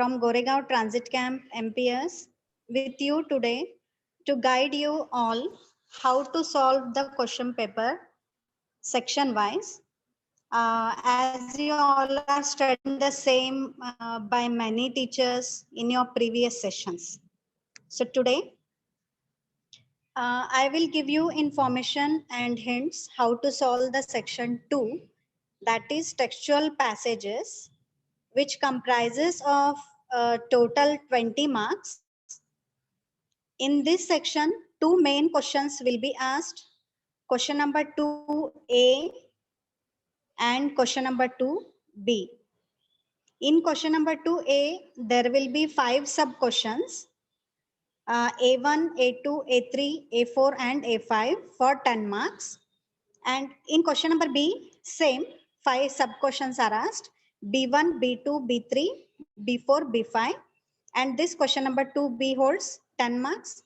from Goregaon Transit Camp MPS with you today to guide you all how to solve the question paper section wise. As you all are studying the same by many teachers in your previous sessions. So today I will give you information and hints how to solve the section 2, that is textual passages, which comprises of total 20 marks. In this section, two main questions will be asked. Question number 2A and question number 2B. In question number 2A, there will be 5 sub-questions. A1, A2, A3, A4 and A5 for 10 marks. And in question number B, same 5 sub-questions are asked. B1, B2, B3, B4, B5. And this question number 2B holds 10 marks.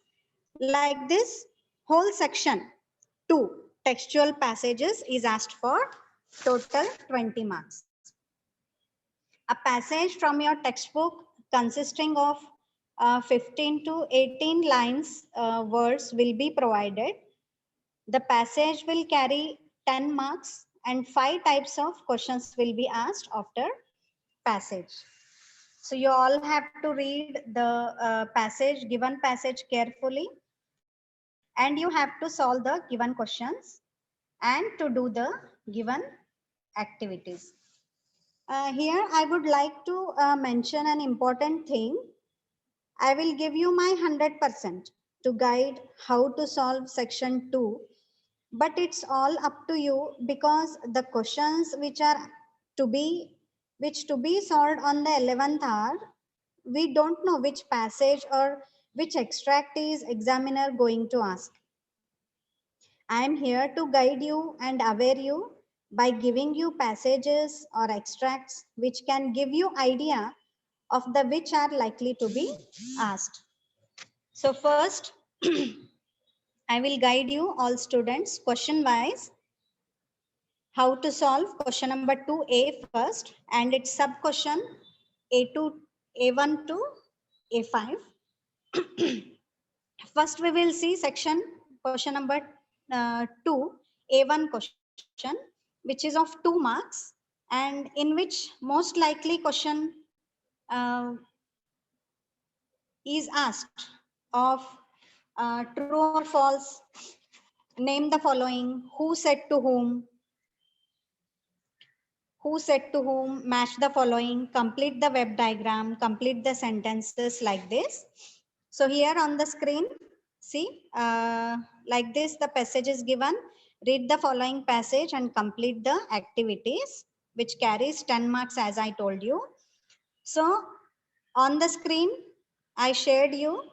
Like this, whole section 2 textual passages is asked for total 20 marks. A passage from your textbook consisting of 15 to 18 lines words will be provided. The passage will carry 10 marks and 5 types of questions will be asked after passage. So you all have to read the given passage carefully, and you have to solve the given questions and to do the given activities. Here I would like to mention an important thing. I will give you my 100% to guide how to solve section 2, but it's all up to you because the questions which to be solved on the 11th hour, we don't know which passage or which extract is examiner going to ask. I am here to guide you and aware you by giving you passages or extracts which can give you idea of the which are likely to be asked. So first, I will guide you all students question wise how to solve question number 2A first and its sub question A2, A1 to A5. First we will see section question number 2, A1 question, which is of 2 marks and in which most likely question is asked of true or false, name the following, who said to whom, match the following, complete the web diagram, complete the sentences like this. So here on the screen, see, like this, the passage is given. Read the following passage and complete the activities, which carries 10 marks as I told you. So on the screen, I shared you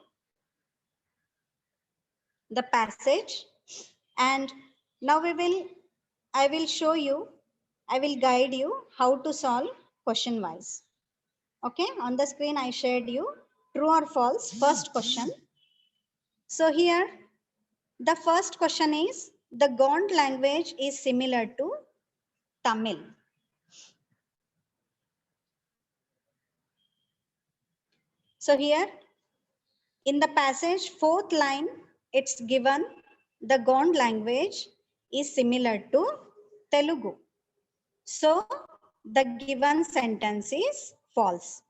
the passage and now I will guide you how to solve question wise. Okay, on the screen I shared you true or false first question. So here the first question is the Gond language is similar to Tamil. So here in the passage 4th line it's given the Gond language is similar to Telugu. So the given sentence is false,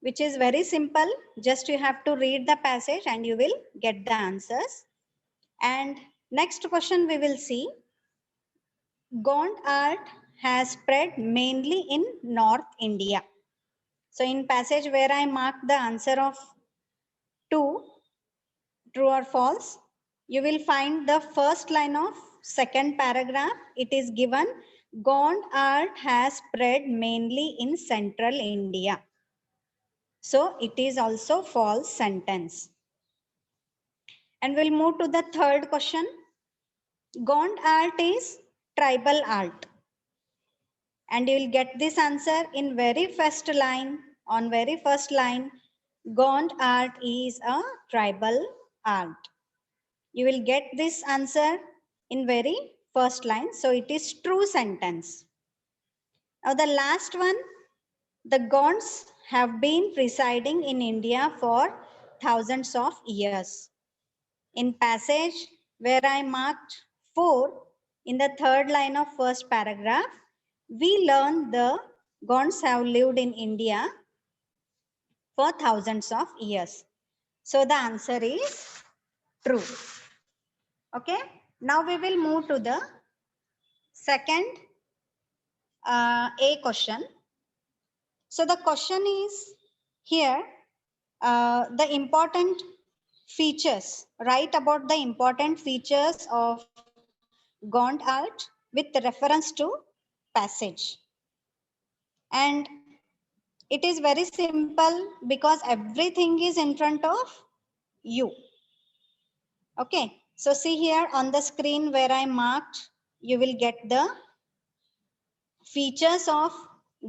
which is very simple. Just you have to read the passage and you will get the answers. And next question we will see. Gond art has spread mainly in North India. So in passage where I marked the answer of 2, true or false, you will find the first line of second paragraph. It is given Gond art has spread mainly in Central India. So it is also false sentence. And we'll move to the third question. Gond art is tribal art. And you will get this answer in very first line. On very first line, Gond art is a tribal art. You will get this answer in very first line. So it is true sentence. Now the last one, the Gonds have been residing in India for thousands of years. In passage where I marked 4 in the third line of first paragraph, we learn the Gonds have lived in India for thousands of years. So the answer is true. Okay. Now we will move to the second A question. So the question is here, the important features, write about the important features of Gond art with reference to passage. And it is very simple because everything is in front of you. Okay, so see here on the screen where I marked, you will get the features of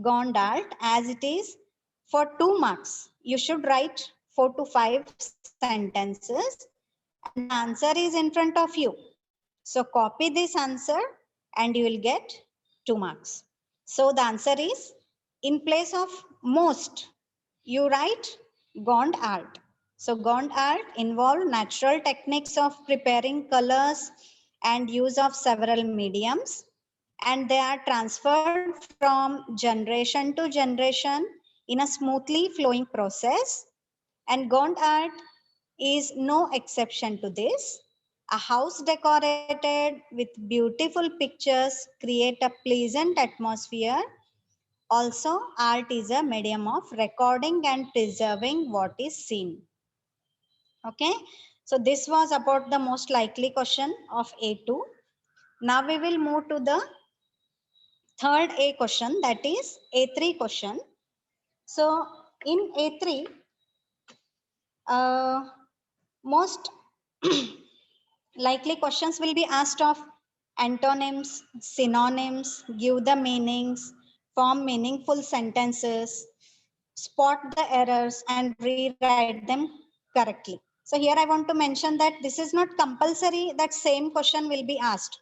Gond art as it is for 2 marks. You should write 4 to 5 sentences and the answer is in front of you. So copy this answer and you will get 2 marks. So the answer is in place of most, you write Gond art. So Gond art involve natural techniques of preparing colors and use of several mediums, and they are transferred from generation to generation in a smoothly flowing process. And Gond art is no exception to this. A house decorated with beautiful pictures create a pleasant atmosphere. Also, art is a medium of recording and preserving what is seen. Okay, so this was about the most likely question of A2. Now we will move to the third A question, that is A3 question. So in A3, most likely questions will be asked of antonyms, synonyms, give the meanings, form meaningful sentences, spot the errors and rewrite them correctly. So here I want to mention that this is not compulsory that same question will be asked.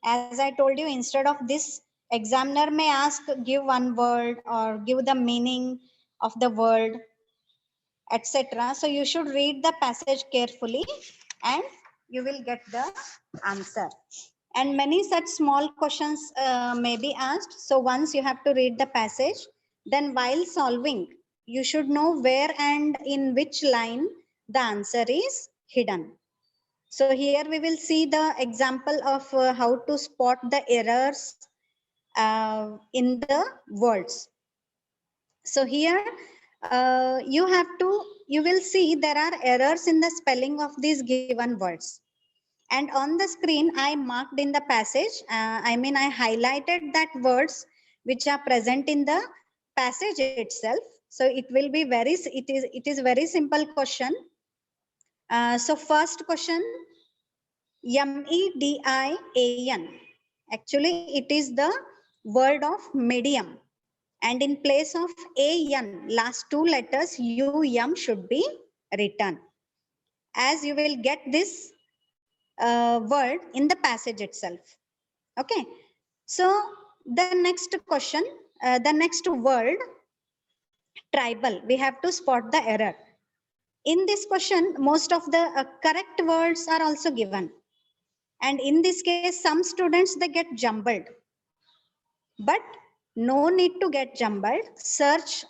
As I told you, instead of this, examiner may ask give one word or give the meaning of the word, etc. So you should read the passage carefully and you will get the answer. And many such small questions may be asked. So once you have to read the passage, then while solving, you should know where and in which line the answer is hidden. So here we will see the example of how to spot the errors in the words. So here you will see there are errors in the spelling of these given words. And on the screen, I marked in the passage, I highlighted that words which are present in the passage itself. So it will be it is very simple question. So first question, MEDIAN. Actually, it is the word of medium. And in place of AN, last 2 letters UM should be written. As you will get this word in the passage itself. Okay. So the next question, the next word, tribal, we have to spot the error. In this question, most of the correct words are also given. And in this case, some students, they get jumbled. But no need to get jumbled. Search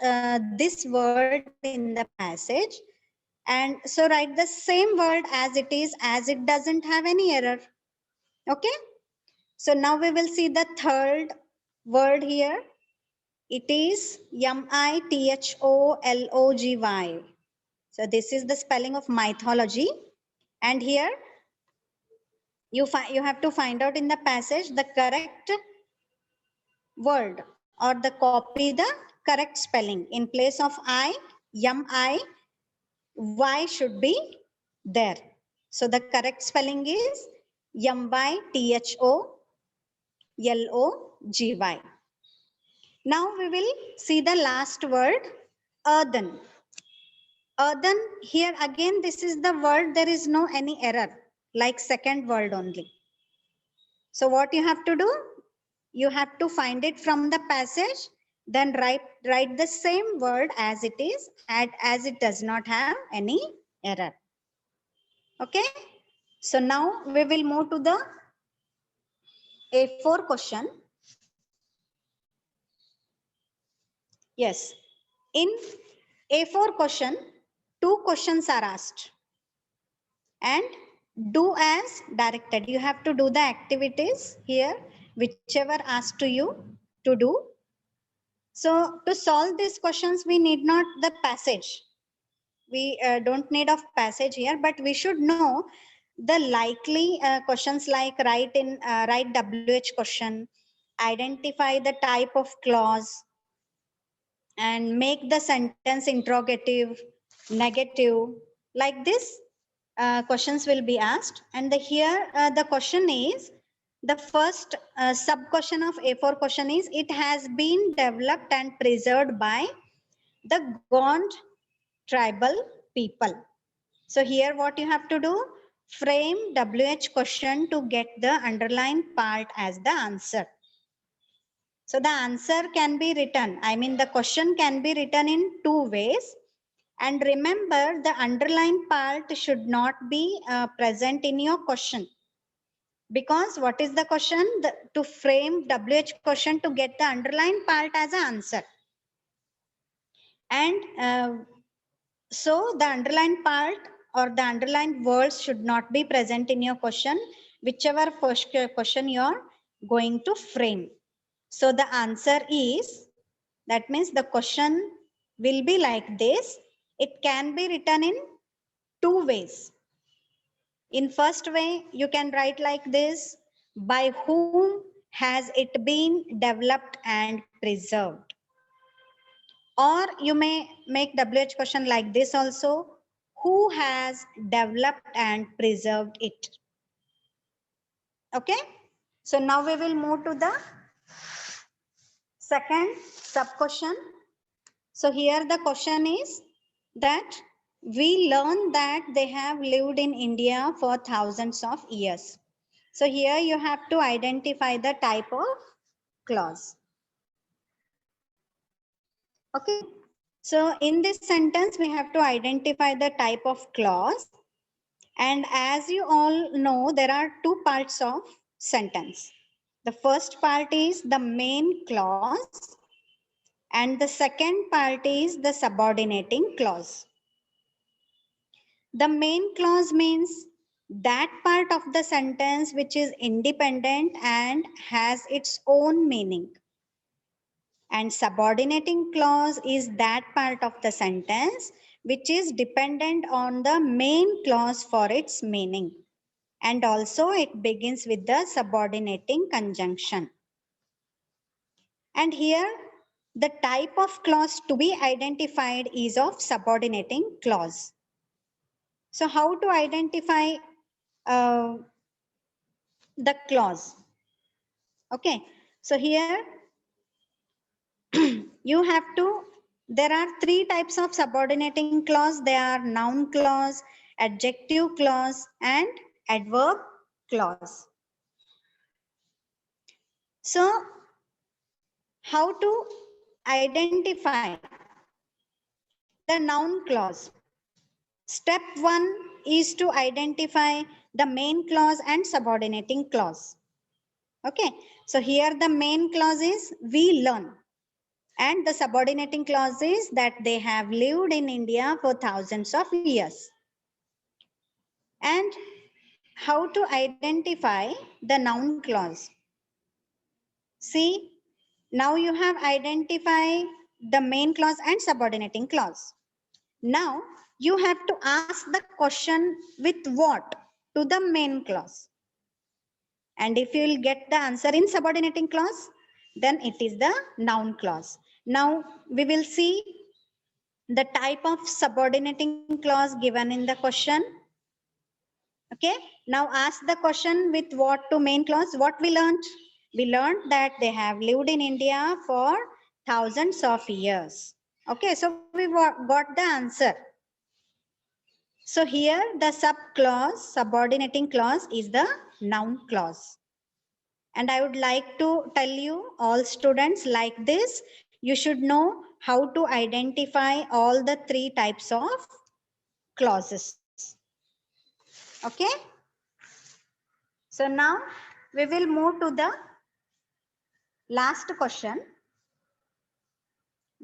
this word in the passage. And so write the same word as it is, as it doesn't have any error. Okay. So now we will see the third word here. It is MITHOLOGY. So this is the spelling of mythology. And here you have to find out in the passage the correct word or the copy the correct spelling. In place of I, Y should be there. So the correct spelling is MYTHOLOGY. Now we will see the last word, earthen. Earthen, here again, this is the word, there is no any error, like second word only. So what you have to do? You have to find it from the passage then write the same word as it is, as it does not have any error. Okay. So now we will move to the A4 question. Yes. In A4 question, 2 questions are asked and do as directed. You have to do the activities here, whichever asked to you to do. So to solve these questions, we need not the passage. We don't need of passage here, but we should know the likely questions like write WH question, identify the type of clause, and make the sentence interrogative, negative. Like this, questions will be asked. And here the question is, the first sub question of A4 question is, it has been developed and preserved by the Gond tribal people. So here what you have to do, frame WH question to get the underlined part as the answer. So the answer can be written, I mean the question can be written in 2 ways. And remember, the underlined part should not be present in your question. Because what is the question? To frame WH question to get the underlined part as an answer. And so the underlined part or the underlined words should not be present in your question, whichever question you are going to frame. So the answer is, that means the question will be like this. It can be written in 2 ways. In first way, you can write like this: by whom has it been developed and preserved? Or you may make WH question like this also: who has developed and preserved it? Okay. So now we will move to the second sub question. So here the question is that we learn that they have lived in India for thousands of years. So here you have to identify the type of clause. Okay. So in this sentence, we have to identify the type of clause. And as you all know, there are 2 parts of sentence. The first part is the main clause, and the second part is the subordinating clause. The main clause means that part of the sentence which is independent and has its own meaning. And subordinating clause is that part of the sentence which is dependent on the main clause for its meaning. And also it begins with the subordinating conjunction. And here the type of clause to be identified is of subordinating clause. So how to identify the clause? Okay, so here you have to, there are 3 types of subordinating clause. They are noun clause, adjective clause, and adverb clause. So how to identify the noun clause? Step 1 is to identify the main clause and subordinating clause. Okay, so here the main clause is we learn, and the subordinating clause is that they have lived in India for thousands of years. And how to identify the noun clause? See, now you have identified the main clause and subordinating clause. Now you have to ask the question with what to the main clause. And if you will get the answer in subordinating clause, then it is the noun clause. Now we will see the type of subordinating clause given in the question. Okay, now ask the question with what to main clause. What we learned? We learned that they have lived in India for thousands of years. Okay, so we got the answer. So here the sub clause, subordinating clause is the noun clause. And I would like to tell you all students like this, you should know how to identify all the three types of clauses. Okay. So now we will move to the last question.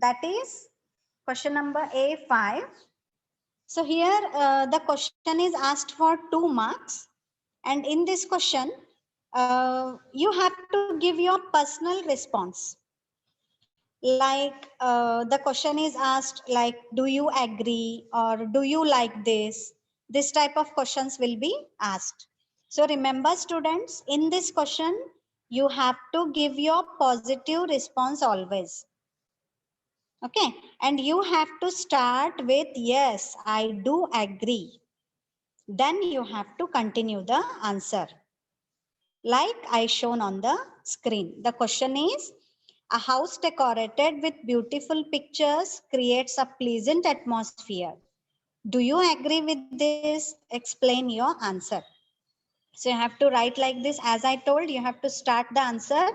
That is question number A5. So here the question is asked for 2 marks. And in this question, you have to give your personal response. Like the question is asked like, do you agree or do you like this? This type of questions will be asked. So remember students, in this question, you have to give your positive response always. Okay, and you have to start with yes, I do agree. Then you have to continue the answer. Like I shown on the screen. The question is, a house decorated with beautiful pictures creates a pleasant atmosphere. Do you agree with this? Explain your answer. So you have to write like this. As I told, you have to start the answer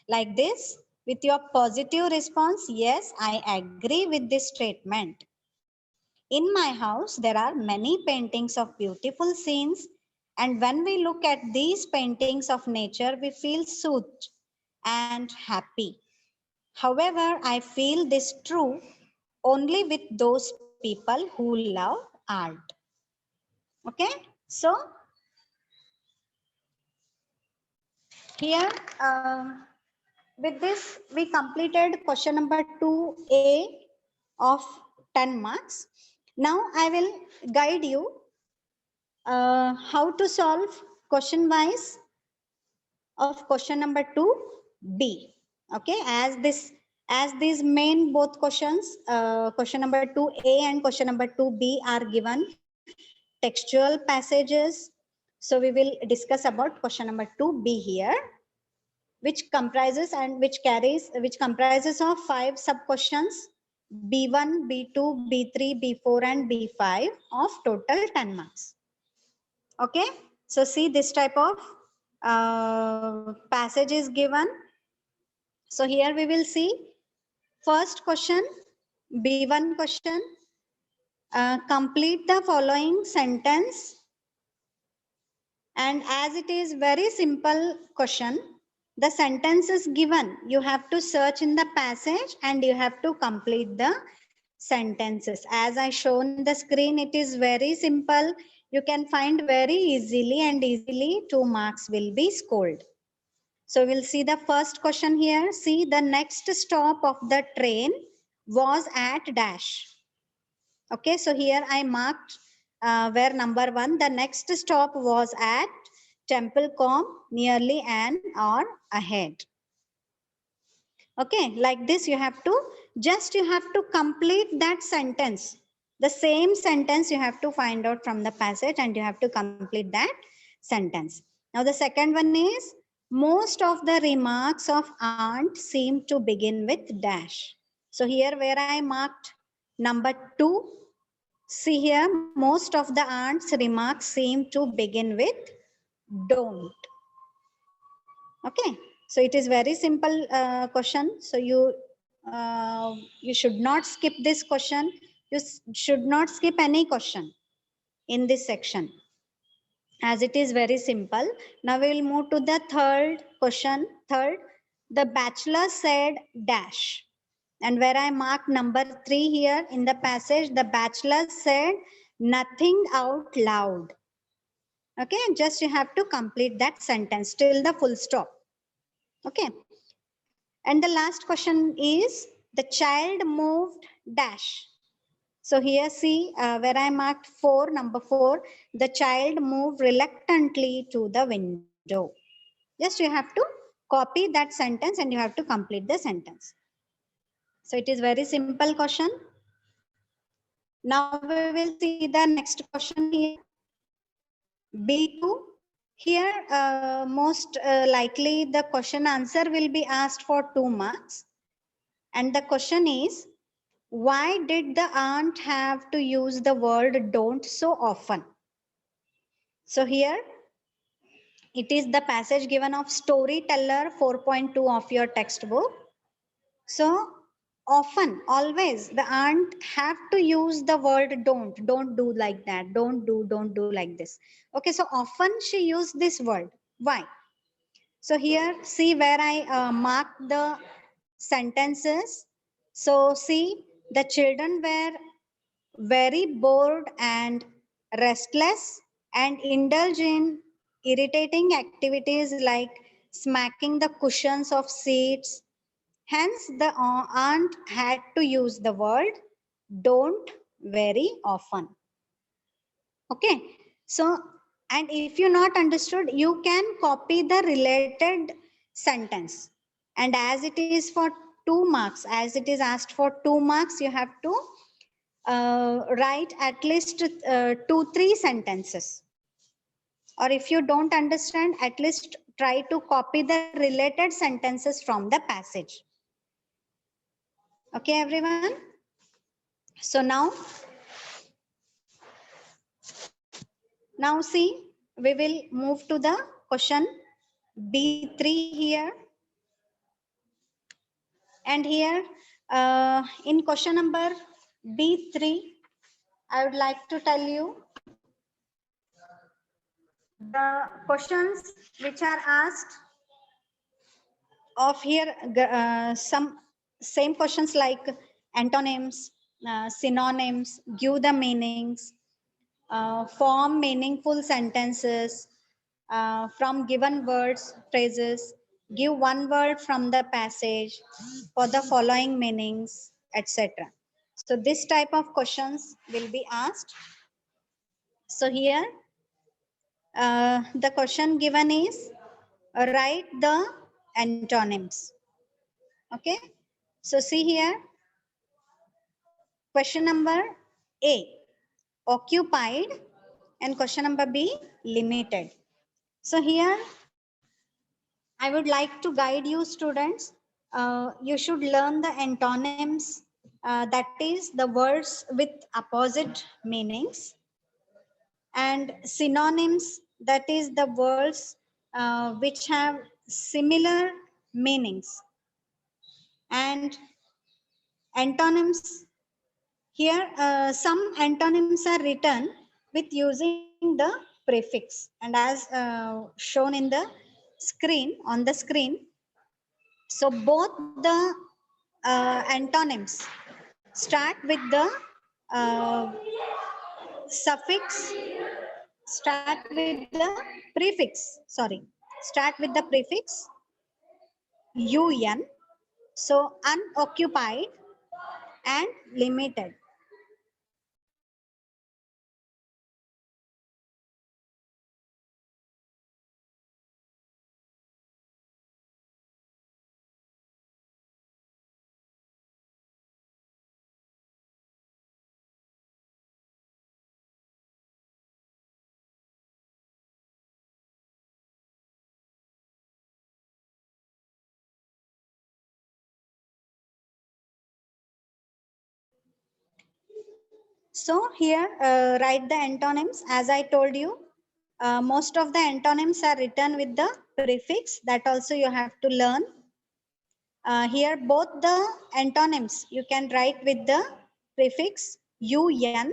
like this with your positive response. Yes, I agree with this statement. In my house, there are many paintings of beautiful scenes. And when we look at these paintings of nature, we feel soothed and happy. However, I feel this true only with those people who love art. Okay, so here with this we completed question number 2A of 10 marks. Now I will guide you how to solve question wise of question number 2B. Okay, as these main both questions, question number 2A and question number 2B are given textual passages. So we will discuss about question number 2B here, which comprises of 5 sub questions, B1, B2, B3, B4 and B5 of total 10 marks. Okay, so see this type of passage is given. So here we will see first question, B1 question. Complete the following sentence. And as it is very simple question, the sentence is given. You have to search in the passage and you have to complete the sentences. As I shown in the screen, it is very simple. You can find very easily and easily 2 marks will be scored. So we'll see the first question here. See, the next stop of the train was at dash. Okay, so here I marked where number 1, the next stop was at Templecombe, nearly an hour ahead. Okay, like this you have to complete that sentence. The same sentence you have to find out from the passage and you have to complete that sentence. Now the second one is, most of the remarks of aunt seem to begin with dash. So here where I marked number 2, see here, most of the aunt's remarks seem to begin with don't. Okay, so it is very simple question. So you should not skip this question. You should not skip any question in this section, as it is very simple. Now we will move to the third question. Third, the bachelor said dash. And where I marked number 3 here in the passage, the bachelor said nothing out loud. Okay, just you have to complete that sentence till the full stop. Okay, and the last question is, the child moved dash. So here see where I marked 4, number 4, the child moved reluctantly to the window. Just you have to copy that sentence and you have to complete the sentence. So it is very simple question. Now we will see the next question here. B2. Here most likely the question answer will be asked for 2 marks. And the question is, why did the aunt have to use the word don't so often? So here it is the passage given of Storyteller 4.2 of your textbook. So often, always, the aunt have to use the word don't do like that, don't do like this. Okay, so often she used this word. Why? So here, see where I mark the sentences. So see, the children were very bored and restless and indulge in irritating activities like smacking the cushions of seats. Hence, the aunt had to use the word don't very often. Okay, so and if you not understood, you can copy the related sentence. And as it is for 2 marks, as it is asked for 2 marks, you have to write at least 2-3 sentences. Or if you don't understand, at least try to copy the related sentences from the passage. Okay, everyone. So now see, we will move to the question B3 here. And here in question number B3, I would like to tell you the questions which are asked of here, some same questions like antonyms, synonyms, give the meanings, form meaningful sentences from given words, phrases, give one word from the passage for the following meanings, etc. So this type of questions will be asked. So here the question given is write the antonyms. Okay. So see here, question number A, occupied, and question number B, limited. So here I would like to guide you students. You should learn the antonyms, that is the words with opposite meanings, and synonyms, that is the words which have similar meanings, and antonyms. Here some antonyms are written with using the prefix, and as shown in the screen, on the screen. So both the antonyms start with the uh, suffix, start with the prefix, sorry, start with the prefix un. So unoccupied and limited. So here write the antonyms. As I told you, most of the antonyms are written with the prefix. That also you have to learn. Here both the antonyms you can write with the prefix un,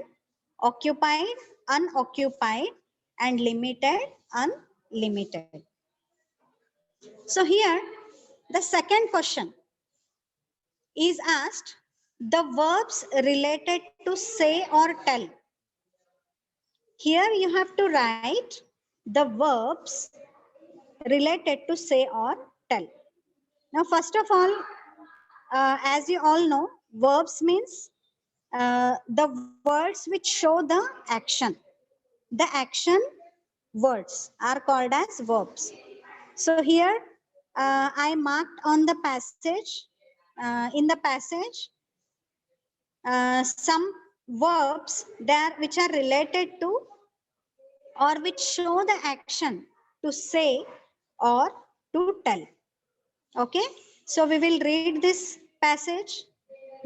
occupied, unoccupied, and limited, unlimited. So here the second question is asked, the verbs related to say or tell. Here you have to write the verbs related to say or tell. Now, first of all, as you all know, verbs means the words which show the action. The action words are called as verbs. So here I marked on the passage, in the passage, some verbs there which are related to or which show the action to say or to tell. Okay, so we will read this passage.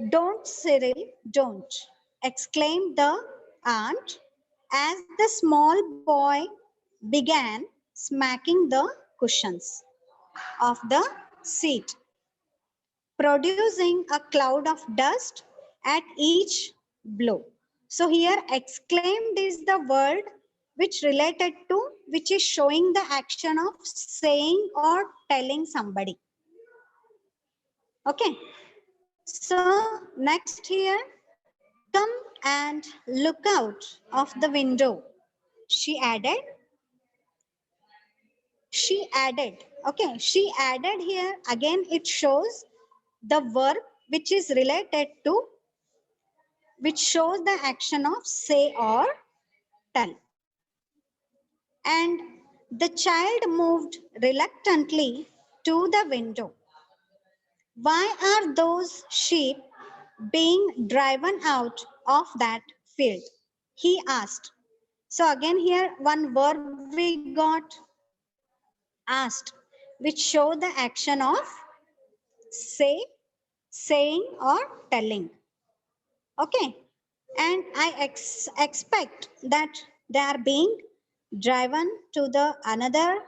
Don't, Cyril, don't, exclaimed the aunt as the small boy began smacking the cushions of the seat. producing a cloud of dust at each blow. So here exclaimed is the word which related to, which is showing the action of saying or telling somebody. Okay. So next here, come and look out of the window. She added. She added. Okay. She added here. Again, it shows the verb which is related to, which shows the action of say or tell. And the child moved reluctantly to the window. Why are those sheep being driven out of that field? He asked. So again here one verb we got, asked, which show the action of say, saying or telling. Okay. And I expect that they are being driven to the another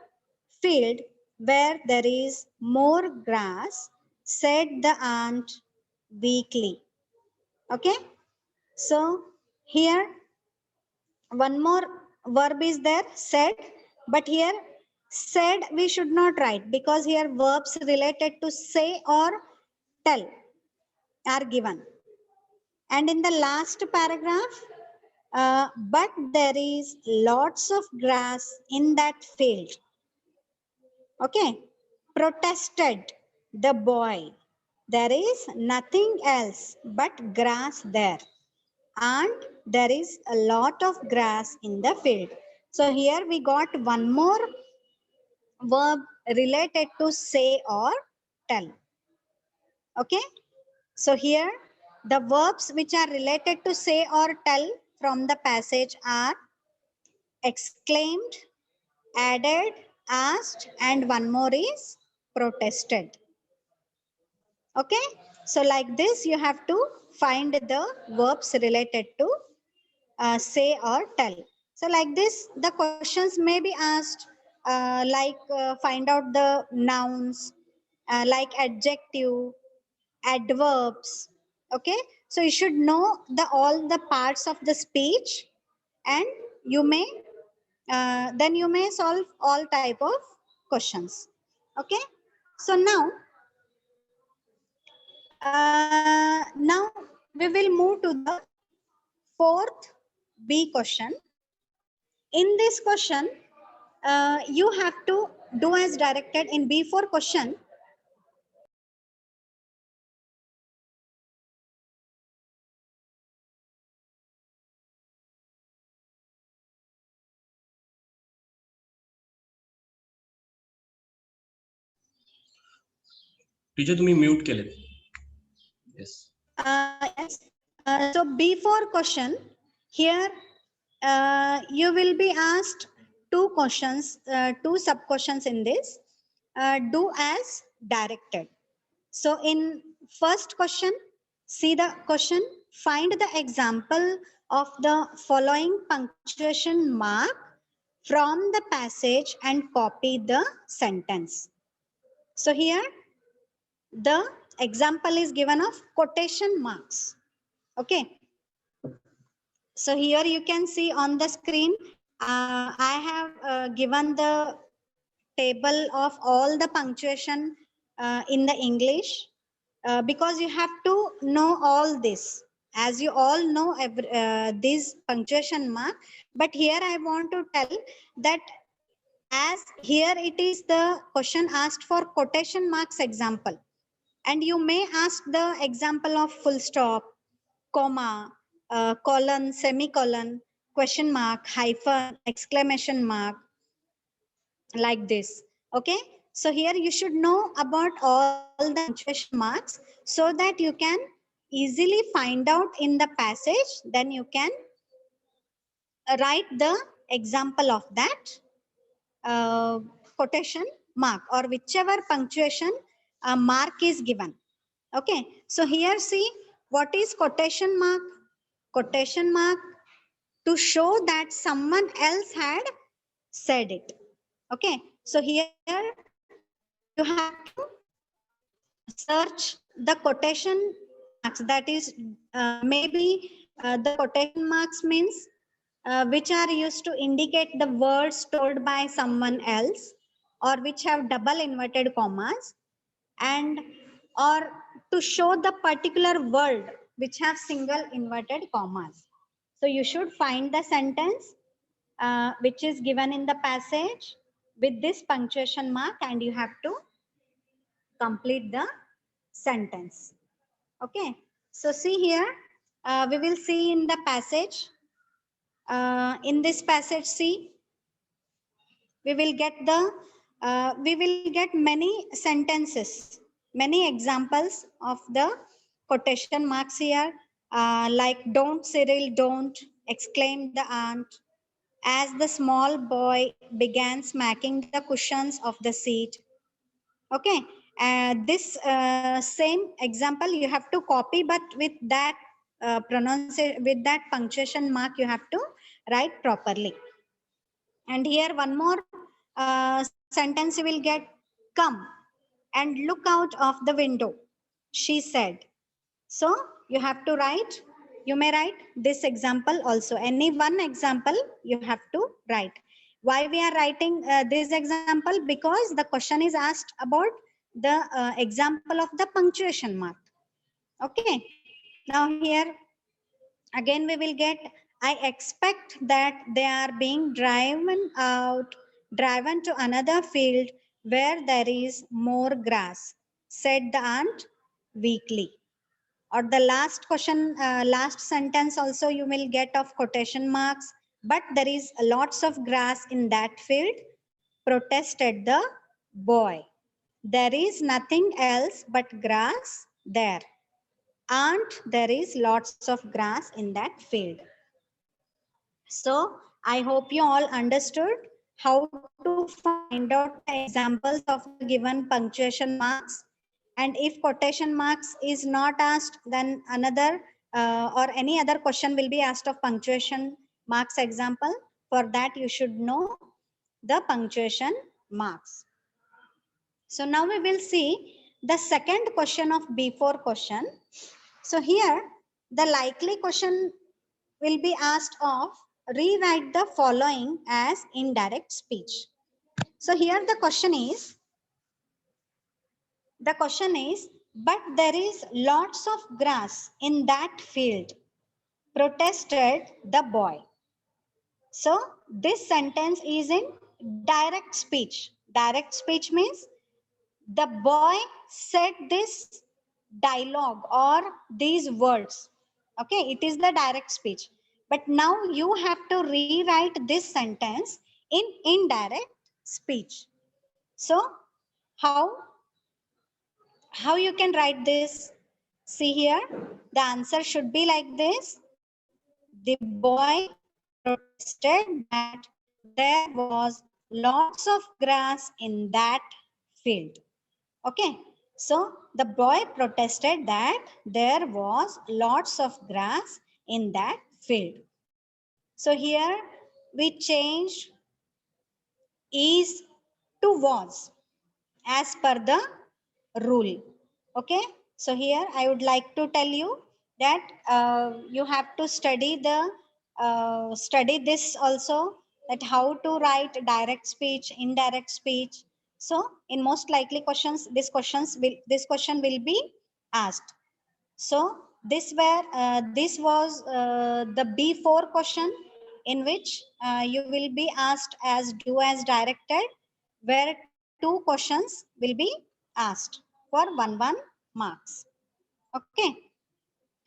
field where there is more grass, said the aunt weakly. Okay. So here one more verb is there, said, but here said we should not write because here verbs related to say or tell are given. And in the last paragraph, but there is lots of grass in that field. Okay, protested the boy. There is nothing else but grass there. And there is a lot of grass in the field. So here we got one more verb related to say or tell. Okay. So here the verbs which are related to say or tell from the passage are exclaimed, added, asked, and one more is protested. Okay. So like this you have to find the verbs related to say or tell. So like this, the questions may be asked find out the nouns, like adjective, adverbs. Okay. So you should know the all the parts of the speech, and you may then you may solve all type of questions. Okay. So now we will move to the fourth B question. In this question, you have to do as directed in B4 question. Teacher तुम्ही mute केले. Yes. Yes. So B4 question, here you will be asked two questions, two sub questions in this. Do as directed. So in first question, see the question, find the example of the following punctuation mark from the passage and copy the sentence. So here the example is given of quotation marks. Okay. So here you can see on the screen, I have given the table of all the punctuation in the English, because you have to know all this. As you all know this punctuation mark, but here I want to tell that as here it is the question asked for quotation marks example, and you may ask the example of full stop, comma, colon, semicolon, question mark, hyphen, exclamation mark, like this. Okay. So here you should know about all the punctuation marks so that you can easily find out in the passage. Then you can write the example of that quotation mark or whichever punctuation mark is given. Okay. So here see what is quotation mark. Quotation mark to show that someone else had said it. Okay. So here you have to search the quotation marks, that is maybe the quotation marks means which are used to indicate the words told by someone else, or which have double inverted commas, and or to show the particular word which have single inverted commas. So you should find the sentence which is given in the passage with this punctuation mark, and you have to complete the sentence. Okay, so see here, we will see in the passage. In this passage, see, we will get many sentences, many examples of the quotation marks here, like don't Cyril, don't, exclaimed the aunt, as the small boy began smacking the cushions of the seat. Okay, this same example you have to copy, but with that pronunciation, with that punctuation mark, you have to write properly. And here one more sentence you will get, come and look out of the window, she said. So you have to write, you may write this example also, any one example you have to write. Why we are writing this example? Because the question is asked about the example of the punctuation mark. Okay, now here again we will get, I expect that they are being driven to another field where there is more grass, said the aunt weakly. Or the last question, last sentence also you will get of quotation marks, but there is lots of grass in that field, protested the boy. There is nothing else but grass there. Aunt, there is lots of grass in that field. So I hope you all understood how to find out the examples of the given punctuation marks. And if quotation marks is not asked, then another or any other question will be asked of punctuation marks example. For that, you should know the punctuation marks. So now we will see the second question of B4 question. So here, the likely question will be asked of, rewrite the following as indirect speech. So here the question is, but there is lots of grass in that field, protested the boy. So this sentence is in direct speech. Direct speech means the boy said this dialogue or these words. Okay, it is the direct speech. But now you have to rewrite this sentence in indirect speech. So how you can write this? See here, the answer should be like this. The boy protested that there was lots of grass in that field. Okay, so the boy protested that there was lots of grass in that field. So here we change is to was as per the rule. Okay, so here I would like to tell you that you have to study this also, that how to write direct speech, indirect speech. So in most likely questions, this question will be asked. So this was the B4 question, in which you will be asked as do as directed, where two questions will be asked for 1 marks. Okay.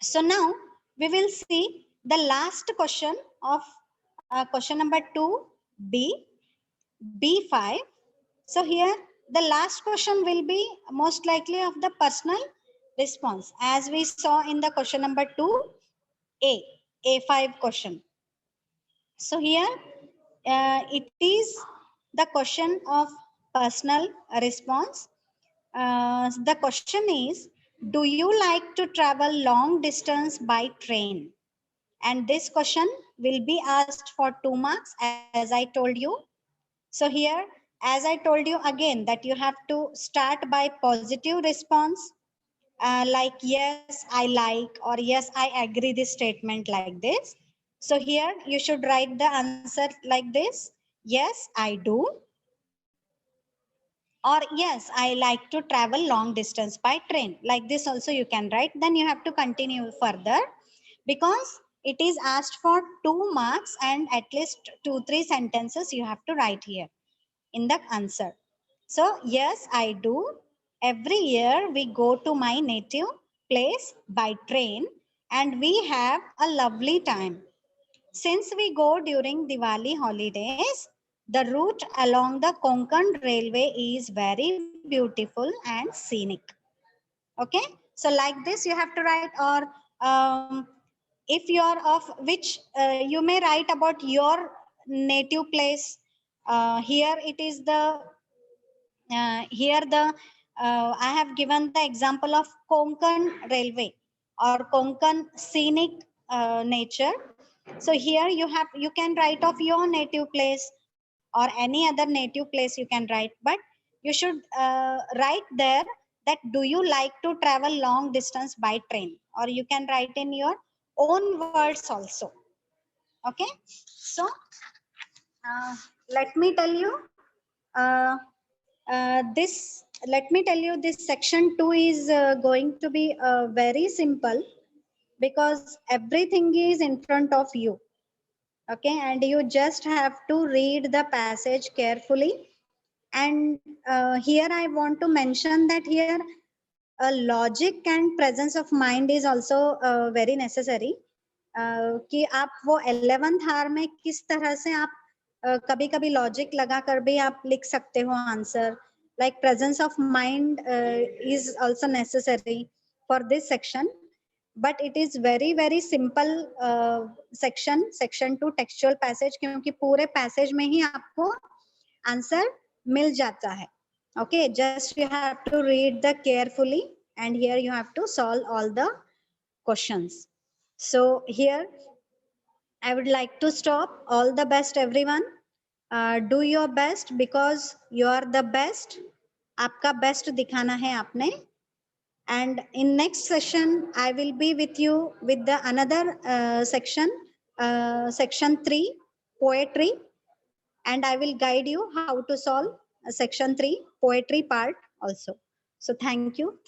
So now we will see the last question of question number 2B, B5. So here the last question will be most likely of the personal response, as we saw in the question number 2A, A5 question. So here it is the question of personal response. The question is, do you like to travel long distance by train? And this question will be asked for 2 marks, as I told you. So here, as I told you again, that you have to start by positive response. like yes, I like, or yes, I agree this statement like this. So here you should write the answer like this. Yes, I do. Or yes, I like to travel long distance by train. Like this also you can write. Then you have to continue further because it is asked for 2 marks and at least 2-3 sentences you have to write here in the answer. So yes, I do. Every year we go to my native place by train and we have a lovely time. Since we go during Diwali holidays, the route along the Konkan railway is very beautiful and scenic. Okay, so like this you have to write, or if you are of which you may write about your native place. Here it is the here the I have given the example of Konkan railway or Konkan scenic nature. So here you can write of your native place or any other native place you can write, but you should write there that do you like to travel long distance by train, or you can write in your own words also. Okay, so let me tell you uh, let me tell you, this section 2 is going to be very simple because everything is in front of you. Okay, and you just have to read the passage carefully. And here I want to mention that here logic and presence of mind is also very necessary. कि आप वो 11th hour में किस तरह से आप कभी कभी लॉजिक लगा कर भी आप लिख सकते हो answer. Like presence of mind is also necessary for this section, but it is very simple section 2 textual passage, क्योंकि पूरे passage में ही आपको आंसर मिल जाता है. Okay, just you have to read the carefully and here you have to solve all the questions. So here I would like to stop. All the best everyone. Do your best because you are the best. आपका best दिखाना है आपने. And in next session I will be with you with the another section 3, poetry, and I will guide you how to solve section 3 poetry part also. So thank you.